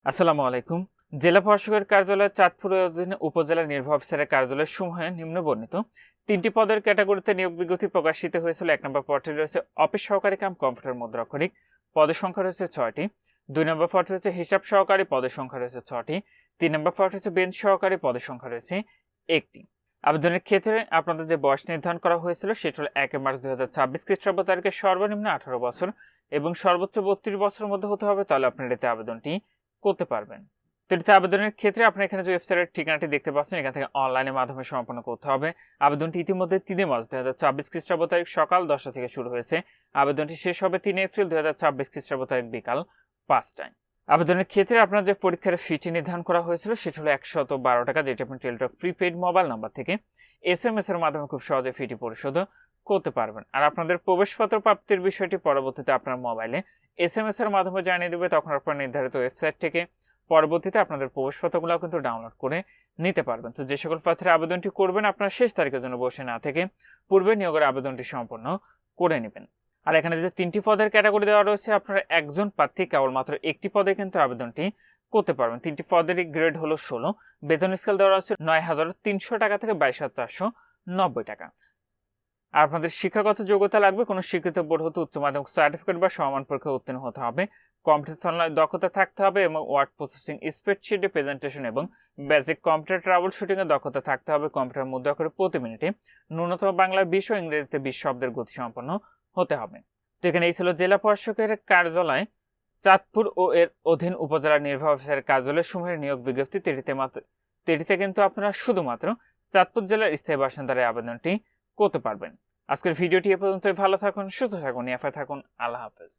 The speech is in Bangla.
আসসালামু আলাইকুম। জেলা প্রশাসকের কার্যালয় চাঁদপুরের অধীনে উপজেলা নির্বাহী অফিসারের কার্যালয় সমূহে নিম্নবর্ণিত তিনটি পদের ক্যাটাগরিতে নিয়োগ বিজ্ঞপ্তি প্রকাশিত হয়েছিল। ১ নম্বর পদটি রয়েছে অফিস সহকারী কাম কম্পিউটার মুদ্রাক্ষরিক, পদের সংখ্যা রয়েছে ৬টি। ২ নম্বর পদটি রয়েছে হিসাব সহকারী, পদের সংখ্যা রয়েছে 6টি। ৩ নম্বর পদটি হচ্ছে বেঞ্চ সহকারী, পদের সংখ্যা রয়েছে ১টি। আবেদনের ক্ষেত্রে আপনাদের যে বয়স নির্ধারণ করা হয়েছিল সেটা হলো ১ মার্চ ২০২৬ খ্রিস্টাব্দ তারিখে সর্বনিম্ন ১৮ বছর এবং সর্বোচ্চ ৩২ বছরের মধ্যে হতে হবে, তাহলে আপনার এতে আবেদনটি করতে পারবেন। তো এটিতে আবেদনের ক্ষেত্রে আপনি এখানে যে ওয়েবসাইটের ঠিকানাটি দেখতে পাচ্ছেন, এখান থেকে অনলাইনের মাধ্যমে সম্পন্ন করতে হবে। আবেদনটি ইতিমধ্যে ৩ মার্চ ২০২৬ খ্রিস্টাব্দ তারিখ সকাল ১০টা থেকে শুরু হয়েছে। আবেদনটি শেষ হবে ৩ এপ্রিল ২০২৬ খ্রিস্টাব্দ তারিখ বিকাল ৫টায়। আবেদনের ক্ষেত্রে আপনার যে পরীক্ষার ফিটি নির্ধারণ করা হয়েছিল সেটা হলো ১১২ টাকা, যেটা আপনি টেলিটক প্রিপেইড মোবাইল নাম্বার থেকে SMS এর মাধ্যমে খুব সহজে ফিটি পরিশোধ করতে পারবেন। আর আপনাদের প্রবেশপত্র প্রাপ্তির বিষয়টি পরবর্তীতে আপনার মোবাইলে SMS এর মাধ্যমে জানিয়ে দেবে। তখন আপনার নির্ধারিত ওয়েবসাইট থেকে পরবর্তীতে আপনাদের প্রবেশপত্রগুলো কিন্তু ডাউনলোড করে নিতে পারবেন। তো যে সকল প্রার্থীরা আবেদনটি করবেন, আপনার শেষ তারিখের জন্য বসে না থেকে পূর্বে নিয়োগের আবেদনটি সম্পন্ন করে নেবেন। আর এখানে যে ৩টি পদের ক্যাটাগরি দেওয়া রয়েছে, আপনারা একজন প্রার্থী কেবলমাত্র একটি পদে কিন্তু আবেদনটি করতে পারবেন। ৩টি পদেরই গ্রেড হলো ১৬। বেতন স্কেল দেওয়া রয়েছে ৯,৩০০ টাকা থেকে ২২,৪৯০ টাকা। আর আপনাদের শিক্ষাগত যোগ্যতা লাগবে কোনো স্বীকৃত বোর্ড হতে উচ্চ মাধ্যমিক সার্টিফিকেট বা সমান পরীক্ষায় উত্তীর্ণ হতে হবে, কম্পিউটার চালনায় দক্ষতা থাকতে হবে এবং ওয়ার্ড প্রসেসিং, স্প্রেডশিটে প্রেজেন্টেশন এবং বেসিক কম্পিউটার ট্রাবল শুটিং এ দক্ষতা থাকতে হবে। কম্পিউটার মুদ্রা করে প্রতি মিনিটে ন্যূনতম বাংলায় ২০ ও ইংরেজিতে ২০ শব্দের গতি সম্পন্ন হতে হবে। তো এখানে এই ছিল জেলা প্রশাসকের কার্যালয় চাঁদপুর ও এর অধীন উপজেলা নির্বাহী অফিসারের কার্যালয় সমূহের নিয়োগ বিজ্ঞপ্তি। তেটিতে কিন্তু আপনারা শুধুমাত্র চাঁদপুর জেলার স্থায়ী বাসিন্দারা আবেদনটি করতে পারবেন। আজকের ভিডিওটি এ পর্যন্তই। ভালো থাকুন, সুস্থ থাকুন, নিরাপদে থাকুন। আল্লাহ হাফেজ।